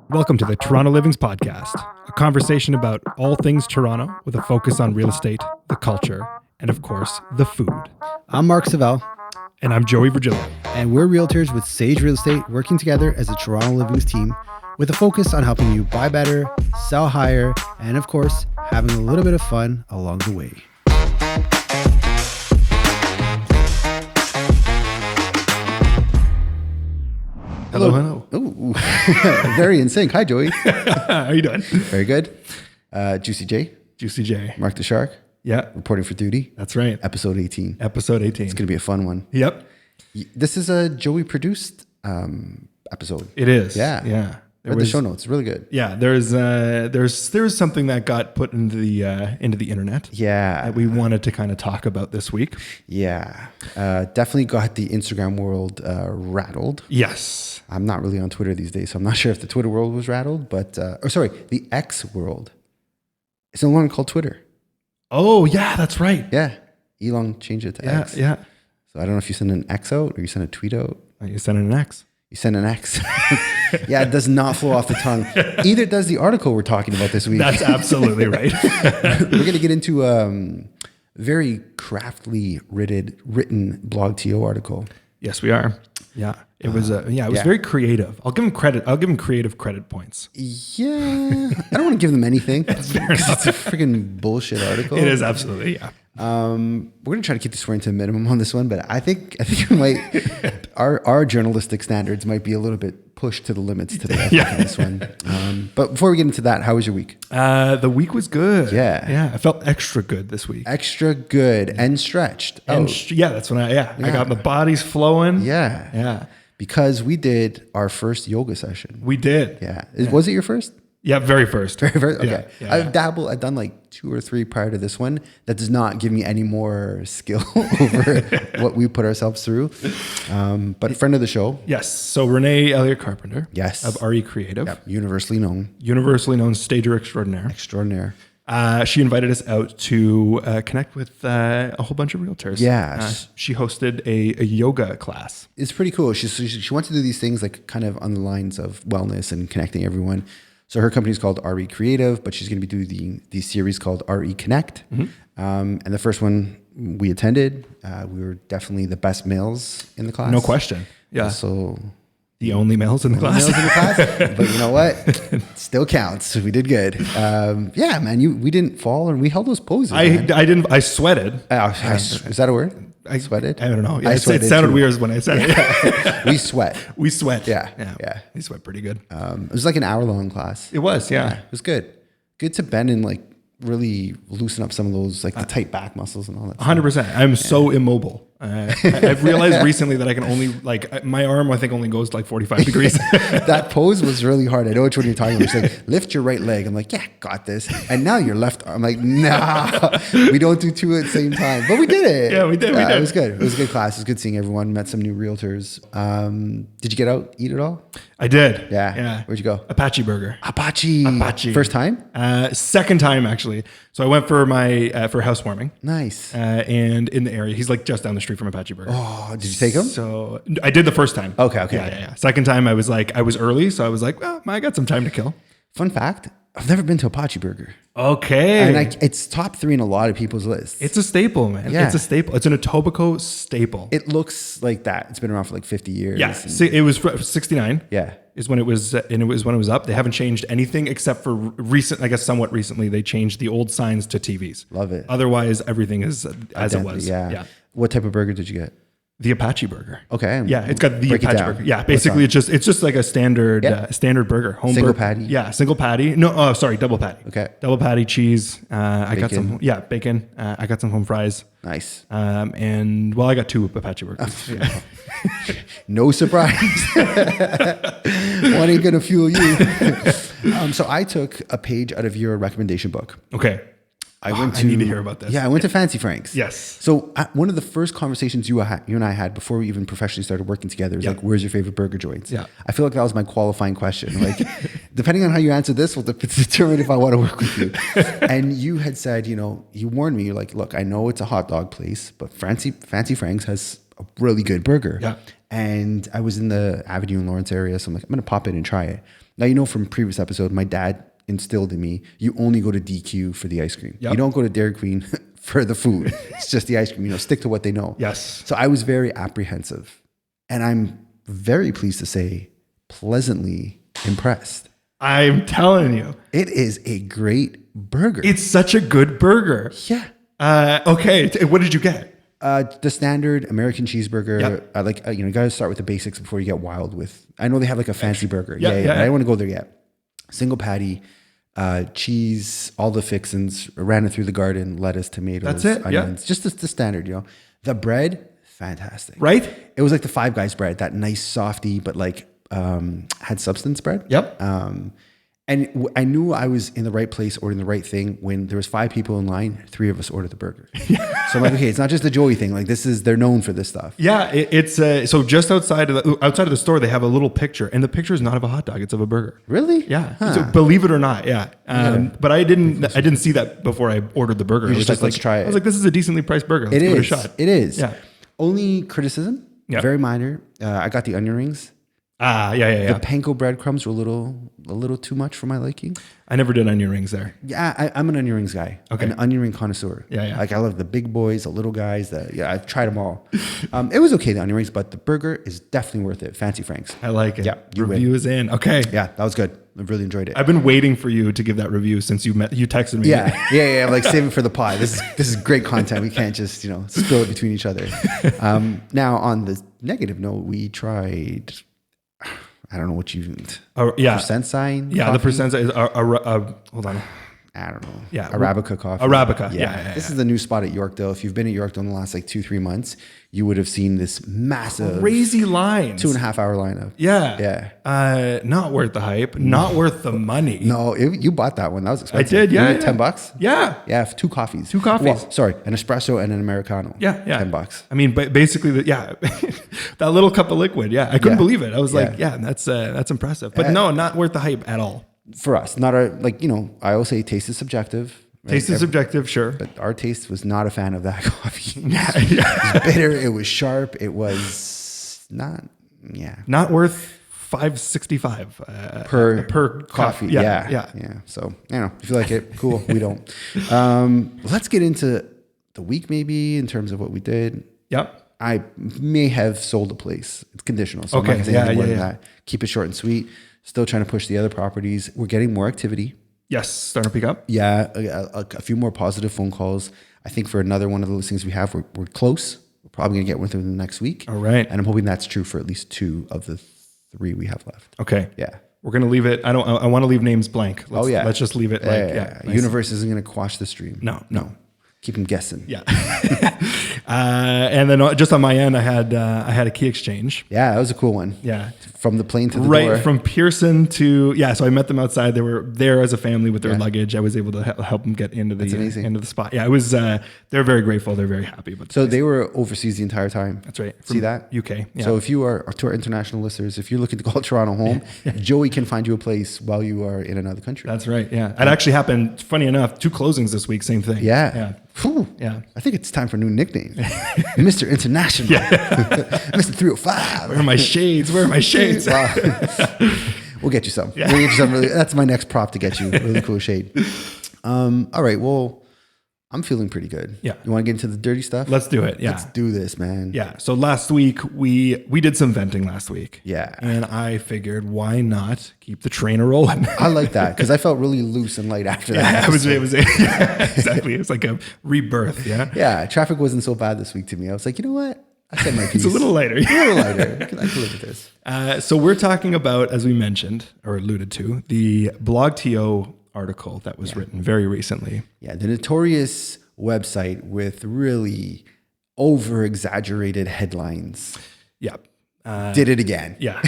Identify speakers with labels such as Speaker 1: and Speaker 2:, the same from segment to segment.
Speaker 1: Welcome to the Toronto Livings Podcast, a conversation about all things Toronto with a focus on real estate, the culture, and of course, the food.
Speaker 2: I'm Mark Savell.
Speaker 1: And I'm Joey Virgilio.
Speaker 2: And we're realtors with Sage Real Estate working together as a Toronto Livings team with a focus on helping you buy better, sell higher, and of course, having a little bit of fun along the way.
Speaker 1: Hello.
Speaker 2: Ooh. Very in sync. Hi, Joey.
Speaker 1: How are you doing?
Speaker 2: Very good. Juicy
Speaker 1: J.
Speaker 2: Mark the Shark.
Speaker 1: Yeah.
Speaker 2: Reporting for duty.
Speaker 1: That's right.
Speaker 2: Episode 18.
Speaker 1: Episode 18.
Speaker 2: It's going to be a fun one.
Speaker 1: Yep.
Speaker 2: This is a Joey produced episode.
Speaker 1: It is.
Speaker 2: Yeah. Read the show notes. Really good.
Speaker 1: Yeah. There's something that got put into the internet.
Speaker 2: Yeah.
Speaker 1: That we wanted to kind of talk about this week.
Speaker 2: Yeah. Definitely got the Instagram world rattled.
Speaker 1: Yes.
Speaker 2: I'm not really on Twitter these days, so I'm not sure if the Twitter world was rattled, but, the X world. It's no longer called Twitter.
Speaker 1: Oh, yeah, that's right.
Speaker 2: Yeah. Elon changed it to X.
Speaker 1: Yeah.
Speaker 2: So I don't know if you send an X out or you send a tweet out.
Speaker 1: You sent an X.
Speaker 2: You send an X. Yeah, it does not flow off the tongue. Either does the article we're talking about this week.
Speaker 1: That's absolutely right.
Speaker 2: We're going to get into a very craftily written BlogTO article.
Speaker 1: Yes, we are. Yeah. It was very creative. I'll give him credit. I'll give him creative credit points.
Speaker 2: Yeah. I don't want to give them anything. It's a freaking bullshit article.
Speaker 1: It is absolutely, yeah.
Speaker 2: We're going to try to keep the swearing to a minimum on this one, but I think we might, our journalistic standards might be a little bit pushed to the limits today on this one. But before we get into that, how was your week?
Speaker 1: The week was good.
Speaker 2: Yeah.
Speaker 1: I felt extra good this week.
Speaker 2: Extra good and stretched.
Speaker 1: That's when I got the bodies flowing.
Speaker 2: Yeah. Because we did our first yoga session.
Speaker 1: We did.
Speaker 2: Yeah. Was it your first?
Speaker 1: Yeah, very first.
Speaker 2: Okay.
Speaker 1: Yeah.
Speaker 2: I've done like 2 or 3 prior to this one. That does not give me any more skill over what we put ourselves through. But a friend of the show.
Speaker 1: Yes. So Renee Elliott Carpenter.
Speaker 2: Yes.
Speaker 1: Of RE Creative.
Speaker 2: Yep. Universally known stager extraordinaire.
Speaker 1: She invited us out to connect with a whole bunch of realtors.
Speaker 2: Yeah.
Speaker 1: She hosted a yoga class.
Speaker 2: It's pretty cool. She wants to do these things like kind of on the lines of wellness and connecting everyone. So her company is called RE Creative, but she's going to be doing the series called RE Connect. Mm-hmm. And the first one we attended, we were definitely the best males in the class.
Speaker 1: No question. Yeah.
Speaker 2: So
Speaker 1: the only males in the class.
Speaker 2: But you know what? It still counts. We did good. Yeah, man. We didn't fall and we held those poses.
Speaker 1: I didn't. I sweated.
Speaker 2: Is that a word? I sweated.
Speaker 1: I don't know. Yeah, it sounded weird when I said it.
Speaker 2: We sweat.
Speaker 1: Yeah. We sweat pretty good.
Speaker 2: It was like an hour-long class.
Speaker 1: It was. Yeah.
Speaker 2: It was good. Good to bend and like really loosen up some of those like the tight back muscles and all that.
Speaker 1: 100%. I'm so immobile. I've realized recently that I can only my arm I think only goes like 45 degrees.
Speaker 2: That pose was really hard. I know which one you're talking about. She's like, lift your right leg. I'm like, yeah, got this. And now your left arm. I'm like, nah, we don't do 2 at the same time. But we did it.
Speaker 1: Yeah, we did.
Speaker 2: It was good. It was a good class. It was good seeing everyone. Met some new realtors. Did you get out, eat at all?
Speaker 1: I did.
Speaker 2: Yeah. Where'd you go?
Speaker 1: Apache Burger.
Speaker 2: Apache. First time?
Speaker 1: Second time actually. So I went for my for housewarming.
Speaker 2: Nice.
Speaker 1: And in the area, he's like just down the street from Apache Burger.
Speaker 2: Oh, did you take him?
Speaker 1: So I did the first time.
Speaker 2: Okay.
Speaker 1: Yeah. Second time I was early, so I was like, well, I got some time to kill.
Speaker 2: Fun fact: I've never been to Apache Burger.
Speaker 1: Okay.
Speaker 2: And it's top 3 in a lot of people's lists.
Speaker 1: It's a staple, man. Yeah. It's a staple. It's an Etobicoke staple.
Speaker 2: It looks like that. It's been around for like 50 years.
Speaker 1: Yeah. It was 69.
Speaker 2: Yeah.
Speaker 1: Is when it was, and it was when it was up. They haven't changed anything except for somewhat recently, they changed the old signs to TVs.
Speaker 2: Love it.
Speaker 1: Otherwise, everything is as it was.
Speaker 2: Yeah. What type of burger did you get?
Speaker 1: The Apache Burger.
Speaker 2: Okay.
Speaker 1: Yeah, it's got the Apache Burger. Yeah, basically it's just like a standard burger. Home
Speaker 2: single
Speaker 1: burger.
Speaker 2: patty.
Speaker 1: Yeah, single patty. No, sorry, double patty.
Speaker 2: Okay.
Speaker 1: Double patty, cheese. I got some. Yeah, bacon. I got some home fries.
Speaker 2: Nice.
Speaker 1: And I got 2 Apache burgers. Yeah.
Speaker 2: No surprise. One ain't gonna fuel you. So I took a page out of your recommendation book.
Speaker 1: Okay. I need to hear about this.
Speaker 2: Yeah, I went to Fancy Frank's.
Speaker 1: Yes.
Speaker 2: So one of the first conversations you and I had before we even professionally started working together was like, where's your favorite burger joints?
Speaker 1: Yeah.
Speaker 2: I feel like that was my qualifying question. Like, depending on how you answer this will determine if I want to work with you. And you had said, you warned me. You're like, look, I know it's a hot dog place, but Fancy Frank's has a really good burger.
Speaker 1: Yeah.
Speaker 2: And I was in the Avenue in Lawrence area. So I'm like, I'm going to pop in and try it. Now, from previous episode, my dad instilled in me, you only go to DQ for the ice cream. Yep. You don't go to Dairy Queen for the food. It's just the ice cream, stick to what they know.
Speaker 1: Yes.
Speaker 2: So I was very apprehensive. And I'm very pleased to say, pleasantly impressed.
Speaker 1: I'm telling you.
Speaker 2: It is a great burger.
Speaker 1: It's such a good burger.
Speaker 2: Yeah.
Speaker 1: Okay. What did you get?
Speaker 2: The standard American cheeseburger.
Speaker 1: Yep.
Speaker 2: You got to start with the basics before you get wild with. I know they have like a fancy burger.
Speaker 1: Yeah.
Speaker 2: I don't want to go there yet. Single patty, cheese, all the fixins. Ran it through the garden, lettuce, tomatoes,
Speaker 1: That's it.
Speaker 2: onions. Just the standard. The bread, fantastic.
Speaker 1: Right?
Speaker 2: It was like the Five Guys bread, that nice softy, but like had substance bread.
Speaker 1: Yep.
Speaker 2: And I knew I was in the right place, ordering the right thing when there was 5 people in line. 3 of us ordered the burger. So I'm like, okay, it's not just the Joey thing. Like they're known for this stuff.
Speaker 1: Yeah, it's so just outside of the store, they have a little picture, and the picture is not of a hot dog; it's of a burger.
Speaker 2: Really?
Speaker 1: Yeah.
Speaker 2: Huh.
Speaker 1: So believe it or not, yeah. But I didn't see that before I ordered the burger.
Speaker 2: You just like, let's try it.
Speaker 1: I was like, this is a decently priced burger. Let's give it a shot.
Speaker 2: It is.
Speaker 1: Yeah.
Speaker 2: Only criticism.
Speaker 1: Yeah.
Speaker 2: Very minor. I got the onion rings.
Speaker 1: Yeah.
Speaker 2: The panko breadcrumbs were a little too much for my liking.
Speaker 1: I never did onion rings there.
Speaker 2: Yeah, I'm an onion rings guy.
Speaker 1: Okay.
Speaker 2: An onion ring connoisseur.
Speaker 1: Yeah.
Speaker 2: Like I love the big boys, the little guys. I've tried them all. It was okay, the onion rings, but the burger is definitely worth it. Fancy Frank's.
Speaker 1: I like it.
Speaker 2: Yeah,
Speaker 1: Review is in. Okay.
Speaker 2: Yeah, that was good. I really enjoyed it.
Speaker 1: I've been waiting for you to give that review since you texted me.
Speaker 2: Yeah. I'm like, save it for the pie. This is great content. We can't just spill it between each other. Now on the negative note, we tried. I don't know what you. Percent sign.
Speaker 1: Yeah,
Speaker 2: coffee?
Speaker 1: the percent sign is hold on.
Speaker 2: I don't know.
Speaker 1: Yeah,
Speaker 2: Arabica coffee.
Speaker 1: Arabica. Yeah.
Speaker 2: This is the new spot at Yorkdale. If you've been at Yorkdale in the last like 2-3 months, you would have seen this massive,
Speaker 1: crazy lines,
Speaker 2: 2.5 hour lineup.
Speaker 1: Yeah. Not worth the hype. Not worth the money.
Speaker 2: No, you bought that one. That was expensive.
Speaker 1: I did. Yeah.
Speaker 2: $10.
Speaker 1: Yeah.
Speaker 2: Yeah. 2 coffees.
Speaker 1: 2 coffees.
Speaker 2: Well, sorry, an espresso and an Americano. Yeah. $10.
Speaker 1: I mean, basically, that little cup of liquid. Yeah. I couldn't believe it. I was like, that's impressive. But no, not worth the hype at all.
Speaker 2: For us, not I always say taste is subjective.
Speaker 1: Right? Taste is subjective, sure.
Speaker 2: But our taste was not a fan of that coffee.
Speaker 1: Yeah.
Speaker 2: It was bitter. It was sharp. It was
Speaker 1: not worth $5.65
Speaker 2: per coffee. Yeah. So, if you like it, cool. We don't. Let's get into the week maybe in terms of what we did.
Speaker 1: Yep.
Speaker 2: I may have sold a place. It's conditional. So
Speaker 1: okay.
Speaker 2: I'm not gonna say anything more than that. Keep it short and sweet. Still trying to push the other properties. We're getting more activity.
Speaker 1: Yes, starting to pick up.
Speaker 2: Yeah, a few more positive phone calls. I think for another one of the listings we have, we're close. We're probably going to get one within the next week.
Speaker 1: All right.
Speaker 2: And I'm hoping that's true for at least 2 of the 3 we have left.
Speaker 1: Okay.
Speaker 2: Yeah.
Speaker 1: We're going to leave it. I want to leave names blank.
Speaker 2: Let's
Speaker 1: just leave it
Speaker 2: nice. Universe isn't going to quash the stream.
Speaker 1: No.
Speaker 2: Keep them guessing.
Speaker 1: Yeah. And then just on my end, I had a key exchange.
Speaker 2: Yeah, that was a cool one.
Speaker 1: Yeah.
Speaker 2: From the plane to the door.
Speaker 1: Right, from Pearson to, so I met them outside. They were there as a family with their luggage. I was able to help them get into the spot. Yeah, it was, they're very grateful. They're very happy.
Speaker 2: So they were overseas the entire time.
Speaker 1: That's right.
Speaker 2: See that?
Speaker 1: UK. Yeah.
Speaker 2: So if you are, to our international listeners, if you're llooking to call Toronto home, Joey can find you a place while you are in another country.
Speaker 1: That's right. Yeah. It actually happened, funny enough, 2 closings this week, same thing.
Speaker 2: Yeah. Whew.
Speaker 1: Yeah.
Speaker 2: I think it's time for a new nickname. Mr. International. Mr. 305.
Speaker 1: Where are my shades?
Speaker 2: We'll get you some. Yeah. We'll get you some that's my next prop to get you. Really cool shade. All right. Well, I'm feeling pretty good.
Speaker 1: Yeah.
Speaker 2: You want to get into the dirty stuff?
Speaker 1: Let's do it. Yeah.
Speaker 2: Let's do this, man.
Speaker 1: Yeah. So last week we did some venting last week.
Speaker 2: Yeah.
Speaker 1: And I figured why not keep the train rolling?
Speaker 2: I like that because I felt really loose and light after that.
Speaker 1: Yeah, it was exactly. It's like a rebirth. Yeah.
Speaker 2: Yeah. Traffic wasn't so bad this week to me. I was like, you know what? I said my piece.
Speaker 1: It's a little lighter.
Speaker 2: I can live with this.
Speaker 1: So we're talking about, as we mentioned or alluded to, the BlogTO article that was written very recently.
Speaker 2: Yeah, the notorious website with really over-exaggerated headlines.
Speaker 1: Yeah.
Speaker 2: Did it again.
Speaker 1: Yeah.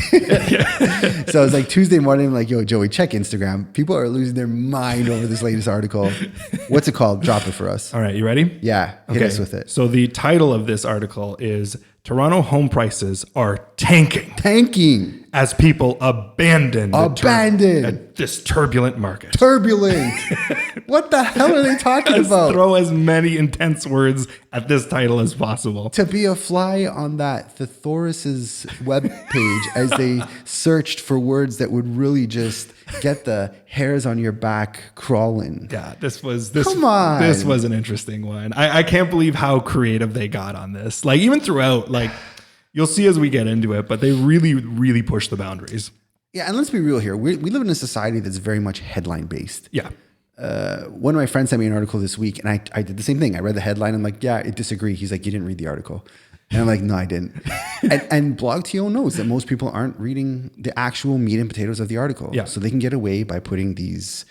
Speaker 2: So it's like Tuesday morning, I'm like, yo, Joey, check Instagram. People are losing their mind over this latest article. What's it called? Drop it for us.
Speaker 1: All right, you ready?
Speaker 2: Yeah, hit us with it.
Speaker 1: So the title of this article is Toronto Home Prices Are Tanking.
Speaker 2: Tanking.
Speaker 1: as people abandon this turbulent market.
Speaker 2: Turbulent. What the hell are they talking about?
Speaker 1: Throw as many intense words at this title as possible.
Speaker 2: To be a fly on that Thesaurus's webpage as they searched for words that would really just get the hairs on your back crawling.
Speaker 1: Yeah, this was an interesting one. I can't believe how creative they got on this. Like even throughout, like you'll see as we get into it, but they really, really push the boundaries.
Speaker 2: Yeah, and let's be real here. We live in a society that's very much headline based.
Speaker 1: Yeah.
Speaker 2: One of my friends sent me an article this week, and I did the same thing. I read the headline. I'm like, yeah, I disagree. He's like, you didn't read the article. And I'm like, no, I didn't. and BlogTO knows that most people aren't reading the actual meat and potatoes of the article.
Speaker 1: Yeah.
Speaker 2: So they can get away by putting these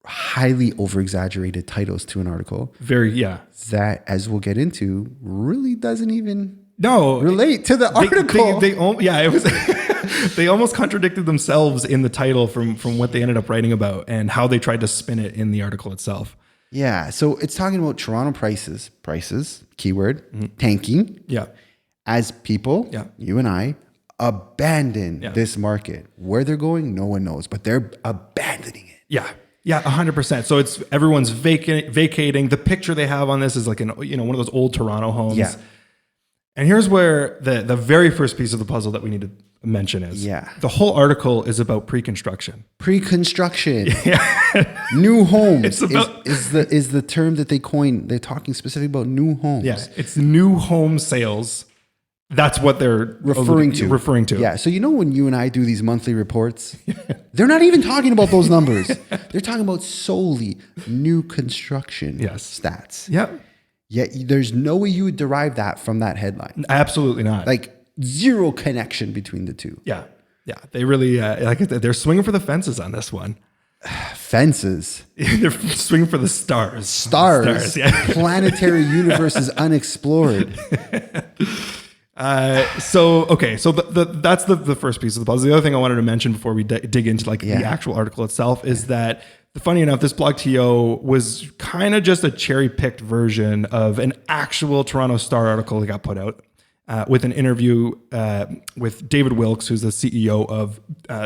Speaker 2: highly over-exaggerated titles to an article. That, as we'll get into, really doesn't even relate to the article.
Speaker 1: It was... They almost contradicted themselves in the title from what they ended up writing about and how they tried to spin it in the article itself.
Speaker 2: Yeah. So it's talking about Toronto prices, keyword, tanking.
Speaker 1: Yeah.
Speaker 2: As people, you and I, abandon this market. Where they're going, no one knows, but they're abandoning it.
Speaker 1: Yeah. Yeah, 100%. So it's everyone's vacating. The picture they have on this is like one of those old Toronto homes.
Speaker 2: Yeah.
Speaker 1: And here's where the very first piece of the puzzle that we need to mention is the whole article is about pre-construction.
Speaker 2: New homes is the term that they coined. They're talking specifically about new homes.
Speaker 1: Yeah, it's new home sales. That's what they're referring to.
Speaker 2: Yeah. So when you and I do these monthly reports, they're not even talking about those numbers. They're talking about solely new construction stats.
Speaker 1: Yep.
Speaker 2: Yet there's no way you would derive that from that headline.
Speaker 1: Absolutely not.
Speaker 2: Like zero connection between the two.
Speaker 1: Yeah. Yeah. They really, they're swinging for the fences on this one.
Speaker 2: Fences.
Speaker 1: They're swinging for the stars.
Speaker 2: Stars. Yeah. Planetary universes unexplored.
Speaker 1: So that's the first piece of the puzzle. The other thing I wanted to mention before we dig into the actual article itself is that, funny enough, this BlogTO was kind of just a cherry-picked version of an actual Toronto Star article that got put out with an interview with David Wilkes, who's the CEO of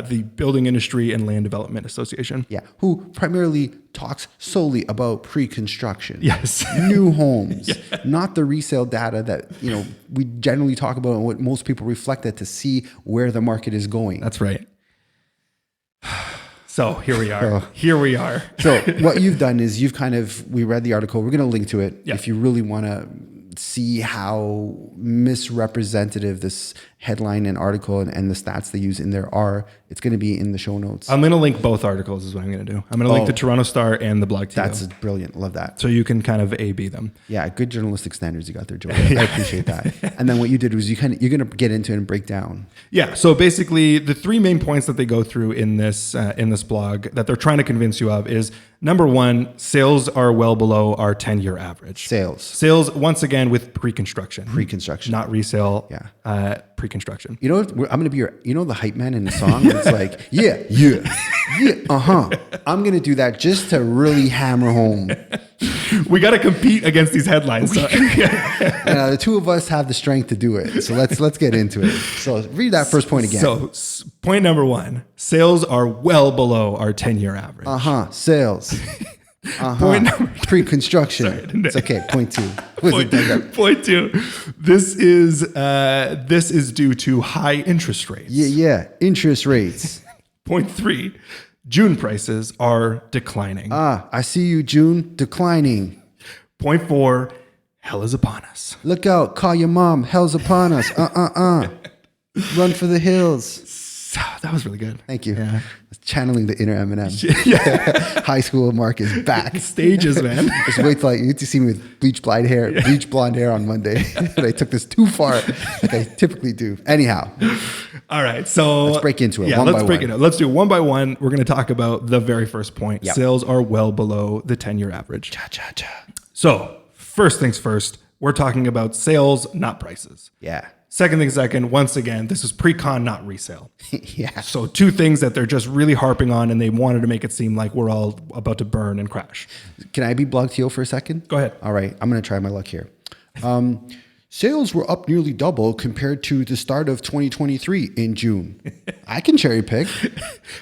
Speaker 1: the Building Industry and Land Development Association.
Speaker 2: Yeah, who primarily talks solely about pre-construction.
Speaker 1: Yes.
Speaker 2: New homes, not the resale data that we generally talk about and what most people reflect at to see where the market is going.
Speaker 1: That's right. So here we are.
Speaker 2: So what you've done is we read the article. We're going to link to it if you really want to see how misrepresentative this headline and article and the stats they use in there are. It's going to be in the show notes.
Speaker 1: I'm going to link both articles is what I'm going to do. I'm going to link the Toronto Star and the BlogTO.
Speaker 2: That's brilliant. Love that.
Speaker 1: So you can kind of A/B them.
Speaker 2: Yeah, good journalistic standards you got there, Joey. I appreciate that. And then what you did was you're going to get into it and break down.
Speaker 1: Yeah. So basically, the three main points that they go through in this blog that they're trying to convince you of is, number one, sales are well below our 10-year average. Sales once again with pre-construction, not resale.
Speaker 2: Yeah.
Speaker 1: Pre-construction.
Speaker 2: I'm going to be the hype man in the song. It's like, yeah. I'm going to do that just to really hammer home.
Speaker 1: We got to compete against these headlines.
Speaker 2: The two of us have the strength to do it. So let's get into it. So read that first point again.
Speaker 1: So point number one, sales are well below our 10-year average.
Speaker 2: Sales. Point number pre-construction. It's okay. Point two.
Speaker 1: Point two. This is due to high interest rates.
Speaker 2: Yeah. Interest rates.
Speaker 1: Point three. June prices are declining.
Speaker 2: I see you, June, declining.
Speaker 1: Point four. Hell is upon us.
Speaker 2: Look out. Call your mom. Hell's upon us. Run for the hills.
Speaker 1: That was really good.
Speaker 2: Thank you.
Speaker 1: Yeah.
Speaker 2: Channeling the inner Eminem. High school Mark is back.
Speaker 1: Stages, man.
Speaker 2: Just wait till you get to see me with bleach blonde hair on Monday. But I took this too far, like I typically do. Anyhow.
Speaker 1: All right. So
Speaker 2: let's break into it.
Speaker 1: Yeah, let's break it up. Let's do it one by one. We're going to talk about the very first point. Yep. Sales are well below the 10-year average. So first things first, we're talking about sales, not prices.
Speaker 2: Yeah.
Speaker 1: Second, once again, this is pre-con, not resale.
Speaker 2: Yeah.
Speaker 1: So two things that they're just really harping on, and they wanted to make it seem like we're all about to burn and crash.
Speaker 2: Can I be BlogTO for a second?
Speaker 1: Go ahead.
Speaker 2: All right. I'm going to try my luck here. sales were up nearly double compared to the start of 2023 in June. I can cherry pick.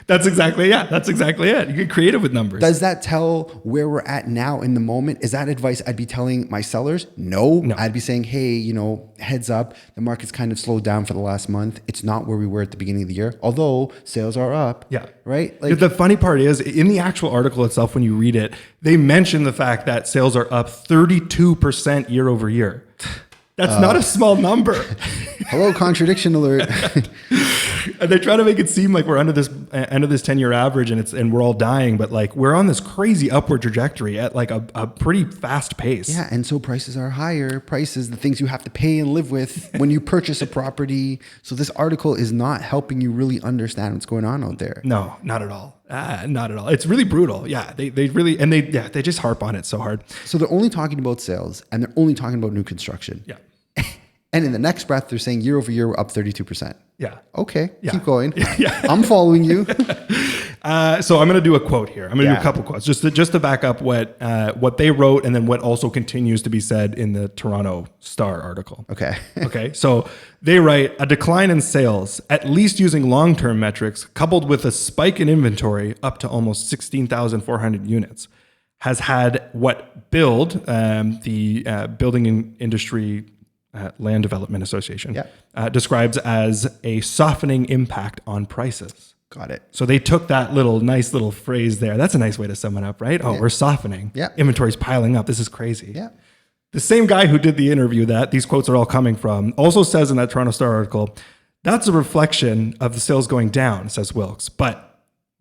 Speaker 1: That's exactly it. You get creative with numbers.
Speaker 2: Does that tell where we're at now in the moment? Is that advice I'd be telling my sellers? No. I'd be saying, hey, you know, heads up, the market's kind of slowed down for the last month. It's not where we were at the beginning of the year, although sales are up.
Speaker 1: Yeah.
Speaker 2: Right?
Speaker 1: Like, the funny part is, in the actual article itself, when you read it, they mention the fact that sales are up 32% year over year. That's not a small number.
Speaker 2: Hello, contradiction alert.
Speaker 1: And they try to make it seem like we're under this 10-year average and we're all dying, but like we're on this crazy upward trajectory at like a pretty fast pace.
Speaker 2: Yeah, and so prices are higher. Prices, the things you have to pay and live with when you purchase a property. So this article is not helping you really understand what's going on out there.
Speaker 1: No, not at all. Not at all. It's really brutal. Yeah, they really, and they just harp on it so hard.
Speaker 2: So they're only talking about sales and they're only talking about new construction.
Speaker 1: Yeah.
Speaker 2: And in the next breath, they're saying year over year, we're up 32%.
Speaker 1: Yeah.
Speaker 2: Okay,
Speaker 1: Yeah.
Speaker 2: keep going.
Speaker 1: Yeah.
Speaker 2: I'm following you.
Speaker 1: So I'm going to do a quote here. I'm going to do a couple quotes just to back up what they wrote and then what also continues to be said in the Toronto Star article.
Speaker 2: Okay.
Speaker 1: Okay. So they write, a decline in sales, at least using long-term metrics, coupled with a spike in inventory up to almost 16,400 units, has had what Build, the building industry Land Development Association, describes as a softening impact on prices.
Speaker 2: Got it.
Speaker 1: So they took that nice little phrase there. That's a nice way to sum it up, right? Oh, we're softening.
Speaker 2: Yeah.
Speaker 1: Inventory's piling up. This is crazy.
Speaker 2: Yeah.
Speaker 1: The same guy who did the interview that these quotes are all coming from also says in that Toronto Star article, that's a reflection of the sales going down, says Wilkes, but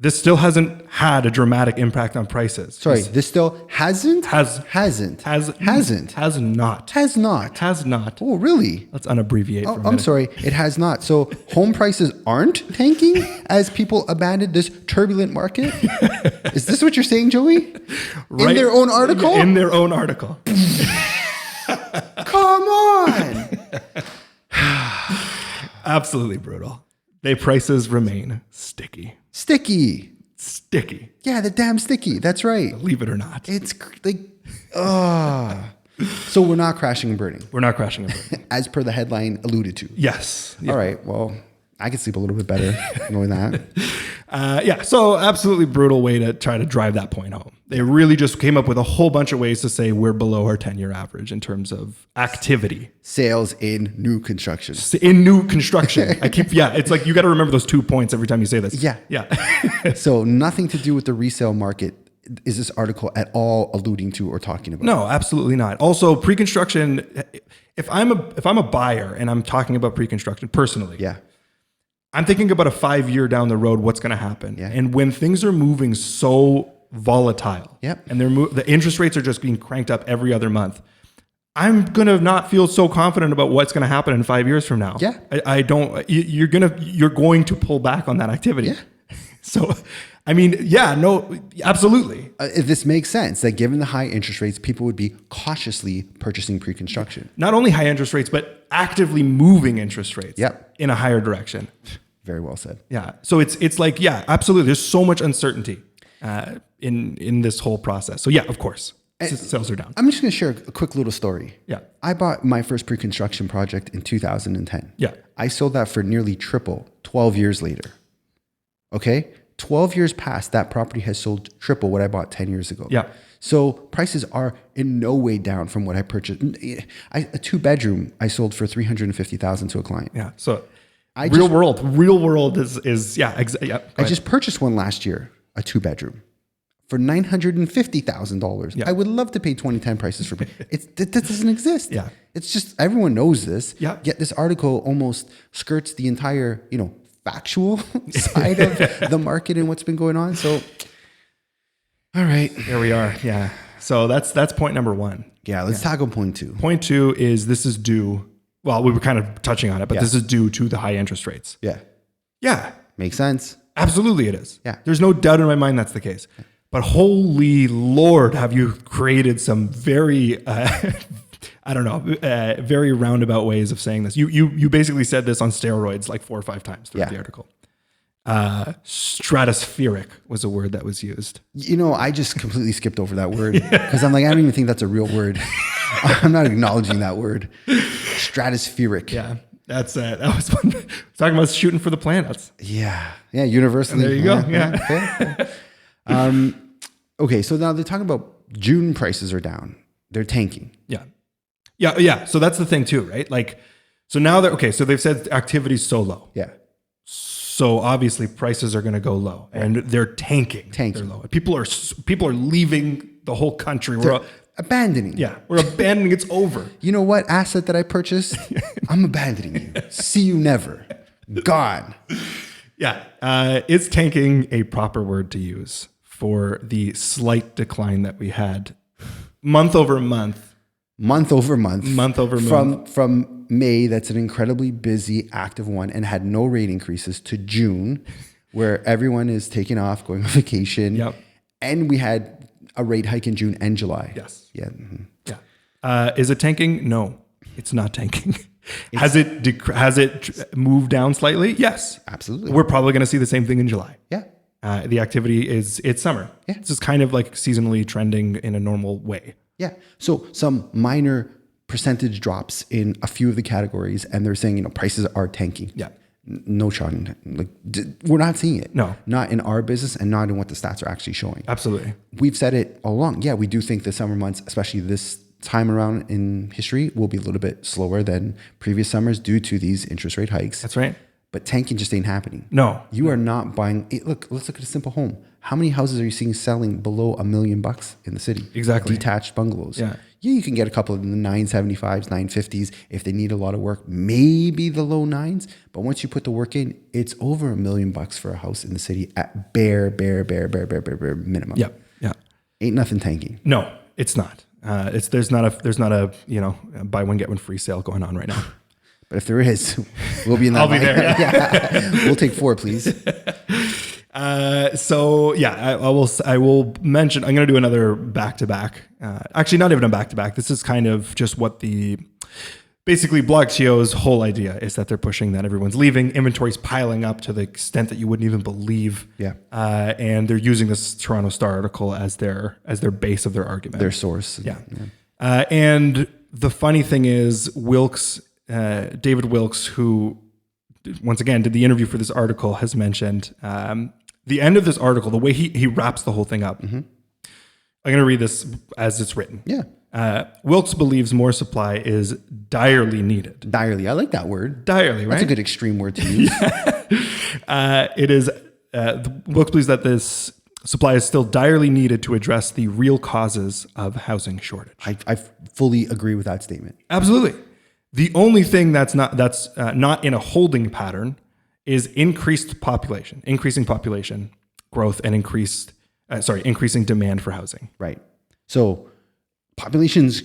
Speaker 1: this still hasn't had a dramatic impact on prices.
Speaker 2: Sorry, this still hasn't?
Speaker 1: Has not.
Speaker 2: Oh, really?
Speaker 1: Let's unabbreviate for a minute.
Speaker 2: I'm sorry. It has not. So home prices aren't tanking as people abandoned this turbulent market? Is this what you're saying, Joey?
Speaker 1: Right.
Speaker 2: In their own article?
Speaker 1: In their own article.
Speaker 2: Come on.
Speaker 1: Absolutely brutal. Their prices remain sticky.
Speaker 2: Sticky.
Speaker 1: Yeah,
Speaker 2: the damn sticky. That's right.
Speaker 1: Believe it or not.
Speaker 2: It's like, So we're not crashing and burning.
Speaker 1: We're not crashing and burning.
Speaker 2: As per the headline alluded to.
Speaker 1: Yes. Yeah.
Speaker 2: All right. Well, I can sleep a little bit better knowing that.
Speaker 1: So absolutely brutal way to try to drive that point home. They really just came up with a whole bunch of ways to say we're below our 10-year average in terms of activity.
Speaker 2: Sales in new construction.
Speaker 1: In new construction. It's like you got to remember those 2 points every time you say this.
Speaker 2: Yeah. So nothing to do with the resale market is this article at all alluding to or talking about?
Speaker 1: No, absolutely not. Also, pre-construction, if I'm a buyer and I'm talking about pre-construction personally, I'm thinking about a 5-year down the road, what's going to happen.
Speaker 2: Yeah.
Speaker 1: And when things are moving so volatile and the interest rates are just being cranked up every other month, I'm going to not feel so confident about what's going to happen in 5 years from now.
Speaker 2: Yeah.
Speaker 1: I don't, you're going to pull back on that activity.
Speaker 2: Yeah.
Speaker 1: So, I mean, no, absolutely.
Speaker 2: This makes sense that given the high interest rates, people would be cautiously purchasing pre-construction.
Speaker 1: Not only high interest rates, but actively moving interest rates in a higher direction.
Speaker 2: Very well said.
Speaker 1: Yeah. So it's like, absolutely. There's so much uncertainty in this whole process. So of course, sales are down.
Speaker 2: I'm just going to share a quick little story.
Speaker 1: Yeah.
Speaker 2: I bought my first pre-construction project in 2010.
Speaker 1: Yeah.
Speaker 2: I sold that for nearly triple 12 years later. Okay. 12 years past, that property has sold triple what I bought 10 years ago.
Speaker 1: Yeah.
Speaker 2: So prices are in no way down from what I purchased. A 2-bedroom I sold for $350,000 to a client.
Speaker 1: Yeah. So real world is
Speaker 2: I just purchased one last year, a 2-bedroom for $950,000.
Speaker 1: Yeah.
Speaker 2: I would love to pay 2010 prices for it. That doesn't exist.
Speaker 1: Yeah.
Speaker 2: It's just everyone knows this.
Speaker 1: Yeah.
Speaker 2: Yet this article almost skirts the entire, factual side of the market and what's been going on. So, all right,
Speaker 1: there we are. Yeah. So that's point number 1.
Speaker 2: Yeah. Let's tackle point 2.
Speaker 1: Point 2 is this is due. Well, we were kind of touching on it, but this is due to the high interest rates.
Speaker 2: Yeah.
Speaker 1: Yeah.
Speaker 2: Makes sense.
Speaker 1: Absolutely it is.
Speaker 2: Yeah.
Speaker 1: There's no doubt in my mind that's the case. But holy Lord, have you created some very, very roundabout ways of saying this. You basically said this on steroids like 4 or 5 times throughout the article. Stratospheric was a word that was used.
Speaker 2: I just completely skipped over that word because I'm like, I don't even think that's a real word. I'm not acknowledging that word. stratospheric.
Speaker 1: Yeah. That was fun. Talking about shooting for the planets.
Speaker 2: Yeah. Universally.
Speaker 1: There you go. Yeah.
Speaker 2: Okay. Okay. So now they're talking about June prices are down. They're tanking.
Speaker 1: Yeah. So that's the thing too, right? Like, so now so they've said activity's so low.
Speaker 2: Yeah.
Speaker 1: So obviously prices are going to go low, and they're tanking. They're low. People are leaving the whole country. We're
Speaker 2: abandoning.
Speaker 1: Yeah. We're abandoning. It's over.
Speaker 2: You know what asset that I purchased? I'm abandoning you. See you never. Gone.
Speaker 1: Yeah. Is tanking a proper word to use for the slight decline that we had month over month?
Speaker 2: From May, that's an incredibly busy, active one, and had no rate increases, to June, where everyone is taking off, going on vacation.
Speaker 1: Yep.
Speaker 2: And we had a rate hike in June and July.
Speaker 1: Yes.
Speaker 2: Yeah. Mm-hmm.
Speaker 1: Yeah. Is it tanking? No, it's not tanking. Has it moved down slightly? Yes.
Speaker 2: Absolutely.
Speaker 1: We're probably going to see the same thing in July.
Speaker 2: Yeah.
Speaker 1: The activity it's summer.
Speaker 2: Yeah.
Speaker 1: It's just kind of like seasonally trending in a normal way.
Speaker 2: Yeah. So some minor percentage drops in a few of the categories, and they're saying, prices are tanking.
Speaker 1: Yeah.
Speaker 2: No, Sean, we're not seeing it.
Speaker 1: No.
Speaker 2: Not in our business and not in what the stats are actually showing.
Speaker 1: Absolutely.
Speaker 2: We've said it all along. Yeah, we do think the summer months, especially this time around in history, will be a little bit slower than previous summers due to these interest rate hikes.
Speaker 1: That's right.
Speaker 2: But tanking just ain't happening.
Speaker 1: No.
Speaker 2: You are not buying. Look, let's look at a simple home. How many houses are you seeing selling below $1 million in the city?
Speaker 1: Exactly.
Speaker 2: Detached bungalows.
Speaker 1: Yeah.
Speaker 2: Yeah, you can get a couple of the 975s, 950s if they need a lot of work, maybe the low 9s. But once you put the work in, it's over $1 million for a house in the city at bare minimum.
Speaker 1: Yeah. Yeah.
Speaker 2: Ain't nothing tanking.
Speaker 1: No, it's not. There's not a buy one get one free sale going on right now.
Speaker 2: But if there is, we'll be in that.
Speaker 1: I'll be there.
Speaker 2: Yeah. We'll take 4, please.
Speaker 1: I will mention, I'm going to do another back-to-back. Actually, not even a back-to-back. This is kind of just what basically BlogTO's whole idea is, that they're pushing that everyone's leaving. Inventory's piling up to the extent that you wouldn't even believe.
Speaker 2: Yeah.
Speaker 1: And they're using this Toronto Star article as their base of their argument.
Speaker 2: Their source.
Speaker 1: Yeah. And the funny thing is, David Wilkes, who once again did the interview for this article, has mentioned the end of this article, the way he wraps the whole thing up. Mm-hmm. I'm going to read this as it's written.
Speaker 2: Yeah.
Speaker 1: Wilkes believes more supply is direly needed.
Speaker 2: Direly. I like that word.
Speaker 1: Direly, right?
Speaker 2: That's a good extreme word to use.
Speaker 1: It is. Wilkes believes that this supply is still direly needed to address the real causes of housing shortage.
Speaker 2: I fully agree with that statement.
Speaker 1: Absolutely. The only thing that's not in a holding pattern is increasing population growth and increasing demand for housing.
Speaker 2: Right. So populations,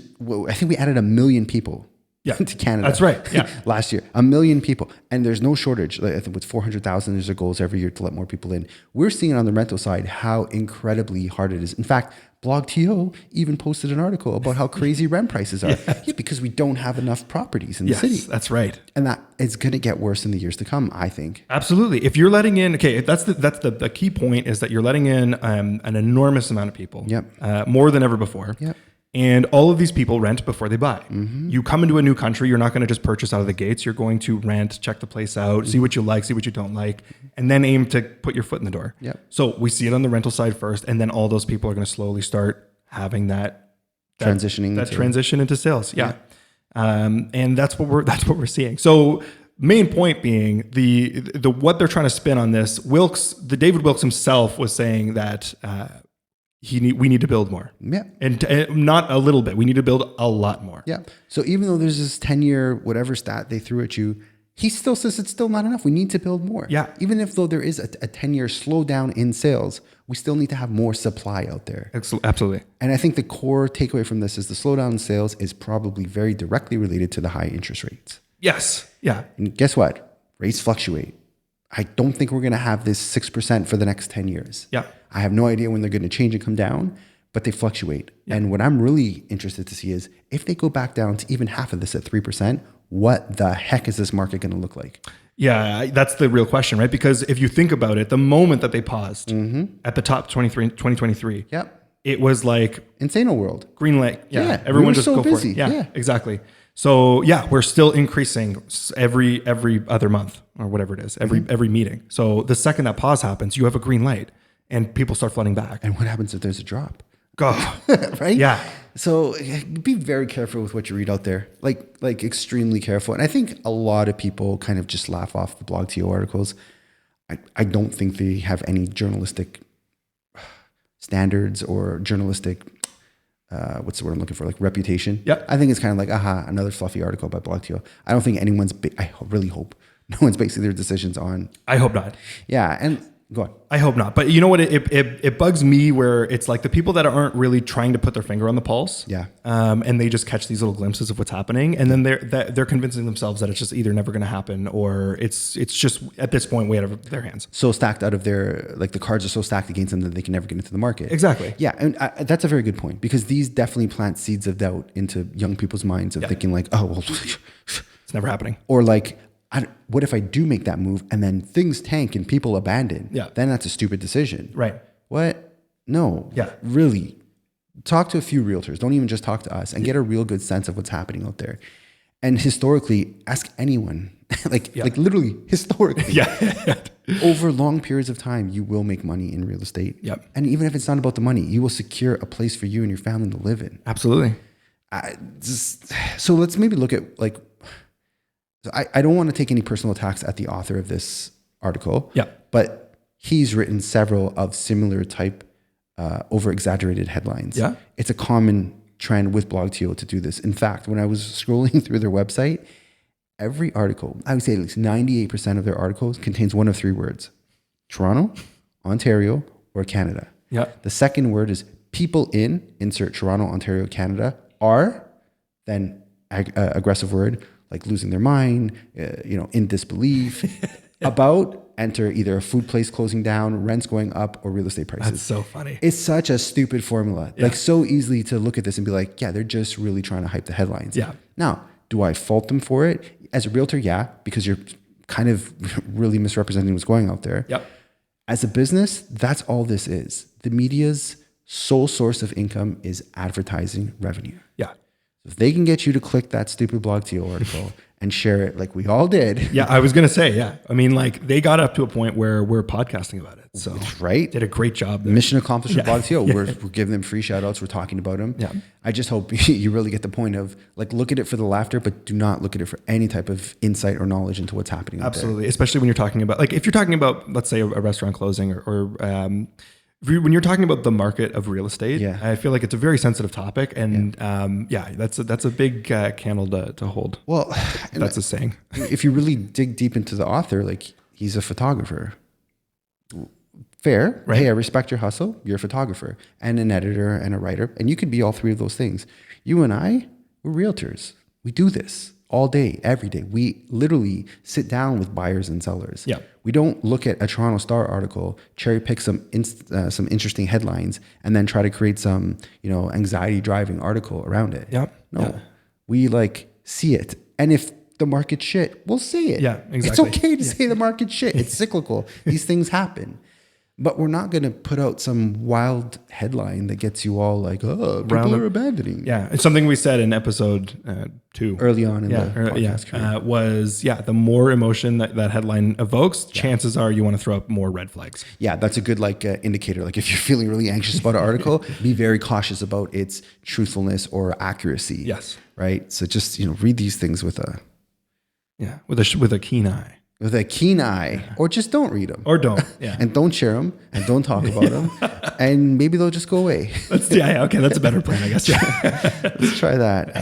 Speaker 2: I think we added 1 million people to Canada.
Speaker 1: That's right. Yeah.
Speaker 2: Last year, 1 million people. And there's no shortage. I think with 400,000, there's goals every year to let more people in. We're seeing on the rental side how incredibly hard it is. In fact, BlogTO even posted an article about how crazy rent prices are. Yeah, because we don't have enough properties in the city.
Speaker 1: That's right.
Speaker 2: And that it's going to get worse in the years to come, I think.
Speaker 1: Absolutely. If you're letting in, that's the key point, is that you're letting in an enormous amount of people.
Speaker 2: Yep.
Speaker 1: More than ever before.
Speaker 2: Yep.
Speaker 1: And all of these people rent before they buy.
Speaker 2: Mm-hmm.
Speaker 1: You come into a new country, you're not going to just purchase out of the gates. You're going to rent, check the place out, see what you like, see what you don't like, and then aim to put your foot in the door.
Speaker 2: Yep.
Speaker 1: So we see it on the rental side first, and then all those people are going to slowly start having that transition into sales. Yeah. And that's what we're seeing. So main point being the what they're trying to spin on this, David Wilkes himself was saying that we need to build more.
Speaker 2: Yeah.
Speaker 1: And not a little bit. We need to build a lot more.
Speaker 2: Yeah. So even though there's this 10-year whatever stat they threw at you, he still says it's still not enough. We need to build more.
Speaker 1: Yeah.
Speaker 2: Even if though there is a 10-year slowdown in sales, we still need to have more supply out there.
Speaker 1: Absolutely.
Speaker 2: And I think the core takeaway from this is the slowdown in sales is probably very directly related to the high interest rates.
Speaker 1: Yes. Yeah.
Speaker 2: And guess what? Rates fluctuate. I don't think we're going to have this 6% for the next 10 years.
Speaker 1: Yeah.
Speaker 2: I have no idea when they're going to change and come down, but they fluctuate. Yeah. And what I'm really interested to see is if they go back down to even half of this at 3%, what the heck is this market going to look like?
Speaker 1: Yeah, that's the real question, right? Because if you think about it, the moment that they paused at the top 2023,
Speaker 2: yep.
Speaker 1: It was like
Speaker 2: Insano world.
Speaker 1: Green light. Yeah.
Speaker 2: Yeah.
Speaker 1: Everyone
Speaker 2: we
Speaker 1: just
Speaker 2: so
Speaker 1: go
Speaker 2: busy.
Speaker 1: for it. Yeah, exactly. So yeah, we're still increasing every other month or whatever it is, every meeting. So the second that pause happens, you have a green light and people start flooding back.
Speaker 2: And what happens if there's a drop?
Speaker 1: Go.
Speaker 2: Right?
Speaker 1: Yeah.
Speaker 2: So be very careful with what you read out there, like extremely careful. And I think a lot of people kind of just laugh off the BlogTO articles. I don't think they have any journalistic standards or journalistic, what's the word I'm looking for? Like reputation.
Speaker 1: Yeah.
Speaker 2: I think it's kind of like, another fluffy article by BlogTO. I don't think anyone's, I really hope no one's basing their decisions on.
Speaker 1: I hope not.
Speaker 2: Yeah. And go on.
Speaker 1: I hope not. But you know what? It bugs me where it's like the people that aren't really trying to put their finger on the pulse.
Speaker 2: Yeah.
Speaker 1: And they just catch these little glimpses of what's happening. And then they're convincing themselves that it's just either never going to happen or it's just at this point way out of their hands.
Speaker 2: So stacked out of their, like the cards are so stacked against them that they can never get into the market.
Speaker 1: Exactly.
Speaker 2: Yeah. And that's a very good point because these definitely plant seeds of doubt into young people's minds of thinking like, oh, well,
Speaker 1: it's never happening.
Speaker 2: Or like, what if I do make that move and then things tank and people abandon?
Speaker 1: Yeah.
Speaker 2: Then that's a stupid decision.
Speaker 1: Right.
Speaker 2: What? No.
Speaker 1: Yeah.
Speaker 2: Really. Talk to a few realtors. Don't even just talk to us and get a real good sense of what's happening out there. And historically, ask anyone, like literally historically.
Speaker 1: Yeah.
Speaker 2: Over long periods of time, you will make money in real estate.
Speaker 1: Yep.
Speaker 2: And even if it's not about the money, you will secure a place for you and your family to live in.
Speaker 1: Absolutely.
Speaker 2: So let's maybe look at like, I don't want to take any personal attacks at the author of this article.
Speaker 1: Yeah.
Speaker 2: But he's written several of similar type over-exaggerated headlines.
Speaker 1: Yeah.
Speaker 2: It's a common trend with BlogTO to do this. In fact, when I was scrolling through their website, every article, I would say at least 98% of their articles contains one of three words: Toronto, Ontario, or Canada.
Speaker 1: Yeah.
Speaker 2: The second word is people in, insert Toronto, Ontario, Canada, are, then aggressive word, like losing their mind, in disbelief, about, enter either a food place closing down, rents going up, or real estate prices.
Speaker 1: That's so funny.
Speaker 2: It's such a stupid formula. Like so easily to look at this and be like, yeah, they're just really trying to hype the headlines.
Speaker 1: Yeah.
Speaker 2: Now, do I fault them for it? As a realtor, yeah, because you're kind of really misrepresenting what's going out there.
Speaker 1: Yep.
Speaker 2: As a business, that's all this is. The media's sole source of income is advertising revenue.
Speaker 1: Yeah.
Speaker 2: If they can get you to click that stupid BlogTO article and share it like we all did.
Speaker 1: Yeah, I was going to say, yeah. I mean, like they got up to a point where we're podcasting about it. So
Speaker 2: right?
Speaker 1: Did a great job there.
Speaker 2: Mission accomplished with BlogTO. We're giving them free shout outs. We're talking about them.
Speaker 1: Yeah.
Speaker 2: I just hope you really get the point of like, look at it for the laughter, but do not look at it for any type of insight or knowledge into what's happening out
Speaker 1: Absolutely. Especially when you're talking about, like if you're talking about, let's say a restaurant closing or when you're talking about the market of real estate, I feel like it's a very sensitive topic, and that's a big candle to hold.
Speaker 2: Well,
Speaker 1: that's a saying.
Speaker 2: If you really dig deep into the author, like he's a photographer. Fair, right? Hey, I respect your hustle. You're a photographer and an editor and a writer, and you could be all three of those things. You and I, we're realtors. We do this all day, every day. We literally sit down with buyers and sellers.
Speaker 1: Yeah.
Speaker 2: We don't look at a Toronto Star article, cherry pick some interesting headlines, and then try to create some anxiety driving article around it.
Speaker 1: Yeah.
Speaker 2: No, we like see it, and if the market's shit, we'll say it.
Speaker 1: Yeah, exactly.
Speaker 2: It's okay to say the market's shit. It's cyclical. These things happen. But we're not going to put out some wild headline that gets you all like, oh, people are abandoning.
Speaker 1: Yeah. It's something we said in episode 2.
Speaker 2: Early on in the podcast career.
Speaker 1: Was, the more emotion that headline evokes, chances are you want to throw up more red flags.
Speaker 2: Yeah, that's a good indicator. Like if you're feeling really anxious about an article, be very cautious about its truthfulness or accuracy.
Speaker 1: Yes.
Speaker 2: Right? So just, read these things with a...
Speaker 1: Yeah, with a keen eye.
Speaker 2: With a keen eye, or just don't read them,
Speaker 1: or don't, and
Speaker 2: don't share them, and don't talk about them, and maybe they'll just go away.
Speaker 1: Okay, that's a better plan, I guess.
Speaker 2: Let's try that.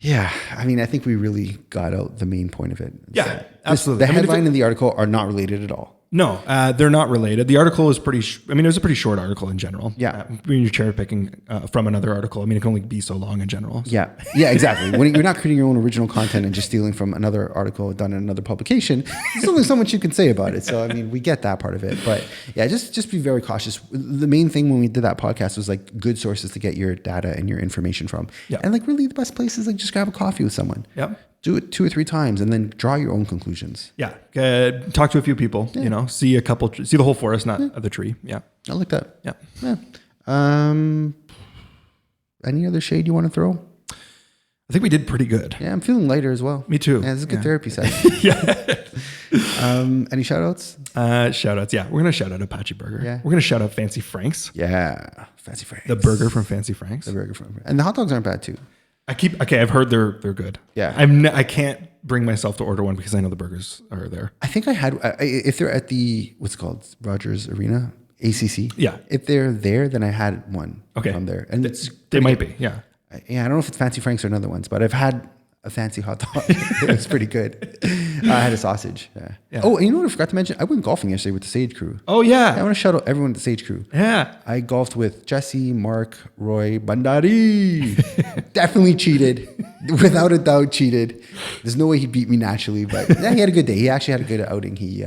Speaker 2: I mean, I think we really got out the main point of it.
Speaker 1: Yeah, absolutely.
Speaker 2: The headline and the article are not related at all.
Speaker 1: No, they're not related. The article is pretty, it was a pretty short article in general.
Speaker 2: Yeah.
Speaker 1: When you're cherry picking from another article, it can only be so long in general. So.
Speaker 2: Yeah, exactly. When you're not creating your own original content and just stealing from another article done in another publication, there's only so much you can say about it. So, we get that part of it. But just be very cautious. The main thing when we did that podcast was like good sources to get your data and your information from. Yeah. And really the best place is like just grab a coffee with someone.
Speaker 1: Yeah.
Speaker 2: Do it 2 or 3 times and then draw your own conclusions.
Speaker 1: Yeah. Talk to a few people, see the whole forest, not the tree. Yeah.
Speaker 2: I like that.
Speaker 1: Yeah.
Speaker 2: Any other shade you want to throw?
Speaker 1: I think we did pretty good.
Speaker 2: Yeah, I'm feeling lighter as well.
Speaker 1: Me too.
Speaker 2: Yeah, this is a good therapy session. Any shout outs?
Speaker 1: Shout outs. Yeah. We're going to shout out Apache Burger.
Speaker 2: Yeah.
Speaker 1: We're going to shout out Fancy Frank's.
Speaker 2: Yeah. Fancy Franks.
Speaker 1: The burger from Fancy Frank's.
Speaker 2: And the hot dogs aren't bad too.
Speaker 1: I've heard they're good.
Speaker 2: Yeah.
Speaker 1: I can't bring myself to order one because I know the burgers are there.
Speaker 2: I think I had, if they're at the, what's it called? Rogers Arena, ACC.
Speaker 1: Yeah.
Speaker 2: If they're there, then I had one
Speaker 1: Okay.
Speaker 2: from there. And
Speaker 1: They might be. Yeah.
Speaker 2: Yeah, I don't know if it's Fancy Frank's or another ones, but I've had a fancy hot dog. It's pretty good. I had a sausage. Yeah. Oh, and you know what I forgot to mention? I went golfing yesterday with the Sage crew.
Speaker 1: Oh, yeah.
Speaker 2: I want to shout out everyone at the Sage crew.
Speaker 1: Yeah.
Speaker 2: I golfed with Jesse, Mark, Roy, Bandari. Definitely cheated. Without a doubt cheated. There's no way he beat me naturally, but yeah, he had a good day. He actually had a good outing. He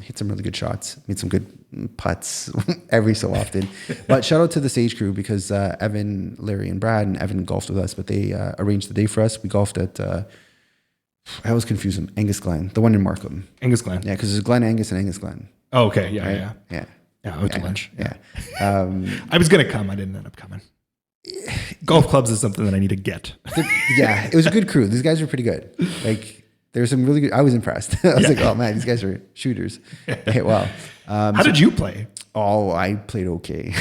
Speaker 2: hit some really good shots, made some good putts every so often. But shout out to the Sage crew because Evan, Larry, and Brad, and Evan golfed with us, but they arranged the day for us. We golfed at, I always confuse them, Angus Glen, the one in Markham.
Speaker 1: Angus Glen.
Speaker 2: Yeah, because there's Glen Angus and Angus Glen.
Speaker 1: Oh, okay. Yeah,
Speaker 2: Right?
Speaker 1: yeah.
Speaker 2: Yeah.
Speaker 1: I went to lunch.
Speaker 2: Yeah.
Speaker 1: I was going to come. I didn't end up coming. Golf clubs is something that I need to get.
Speaker 2: Yeah, it was a good crew. These guys were pretty good. Like, there's some really good, I was impressed. I was like, oh man, these guys are shooters. They hit well.
Speaker 1: How did you play?
Speaker 2: Oh, I played okay.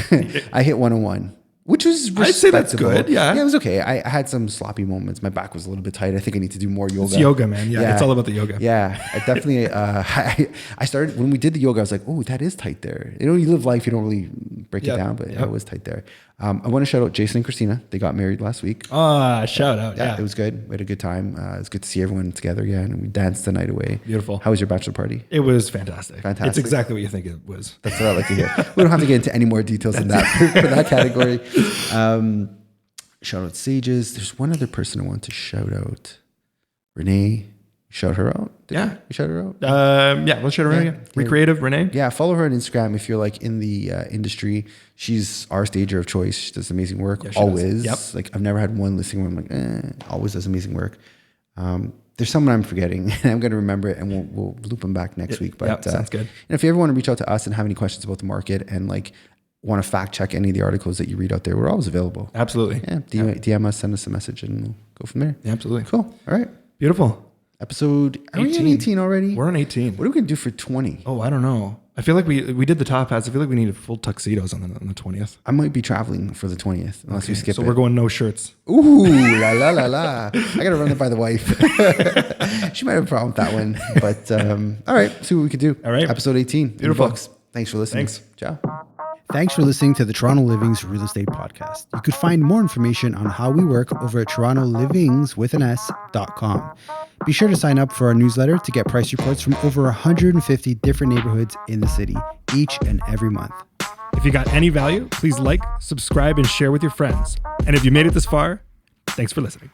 Speaker 2: I hit 101. Which was
Speaker 1: I'd say that's good. Yeah.
Speaker 2: Yeah, it was okay. I had some sloppy moments. My back was a little bit tight. I think I need to do more yoga.
Speaker 1: It's yoga, man. Yeah. It's all about the yoga.
Speaker 2: Yeah. I definitely, I started, when we did the yoga, I was like, oh, that is tight there. You know, you live life, you don't really break it down, but it was tight there. I want to shout out Jason and Christina. They got married last week.
Speaker 1: Shout out. Yeah.
Speaker 2: It was good. We had a good time. It was good to see everyone together again. And we danced the night away.
Speaker 1: Beautiful.
Speaker 2: How was your bachelor party?
Speaker 1: It was fantastic.
Speaker 2: Fantastic.
Speaker 1: It's exactly what you think it was.
Speaker 2: That's what I like to hear. We don't have to get into any more details than that for that category. Shout out Sages. There's one other person I want to shout out. Renee. Shout her out.
Speaker 1: Yeah.
Speaker 2: You shout her out?
Speaker 1: Yeah, let's shout her out again. Recreative, Renee.
Speaker 2: Yeah, follow her on Instagram if you're like in the industry. She's our stager of choice. She does amazing work.
Speaker 1: Yeah,
Speaker 2: always.
Speaker 1: Yep.
Speaker 2: Like I've never had one listing where I'm like, always does amazing work. There's someone I'm forgetting and I'm going to remember it and we'll loop them back next week. But
Speaker 1: sounds good.
Speaker 2: And if you ever want to reach out to us and have any questions about the market and like want to fact check any of the articles that you read out there, we're always available.
Speaker 1: Absolutely.
Speaker 2: Yeah. DM us, send us a message and we'll go from there.
Speaker 1: Yeah, absolutely.
Speaker 2: Cool. All right.
Speaker 1: Beautiful.
Speaker 2: Episode 18. Are we on 18 already?
Speaker 1: We're on 18.
Speaker 2: What are we going to do for 20?
Speaker 1: Oh, I don't know. I feel like we did the top hats. I feel like we need full tuxedos on the 20th.
Speaker 2: I might be traveling for the 20th unless we skip it.
Speaker 1: So we're going no shirts.
Speaker 2: Ooh, la la la la. I got to run it by the wife. She might have a problem with that one. But all right, see what we could do.
Speaker 1: All right.
Speaker 2: Episode 18.
Speaker 1: Beautiful.
Speaker 2: Thanks for listening.
Speaker 1: Thanks.
Speaker 2: Ciao. Thanks for listening to the Toronto Livings Real Estate Podcast. You could find more information on how we work over at torontolivings.com. Be sure to sign up for our newsletter to get price reports from over 150 different neighborhoods in the city each and every month.
Speaker 1: If you got any value, please like, subscribe, and share with your friends. And if you made it this far, thanks for listening.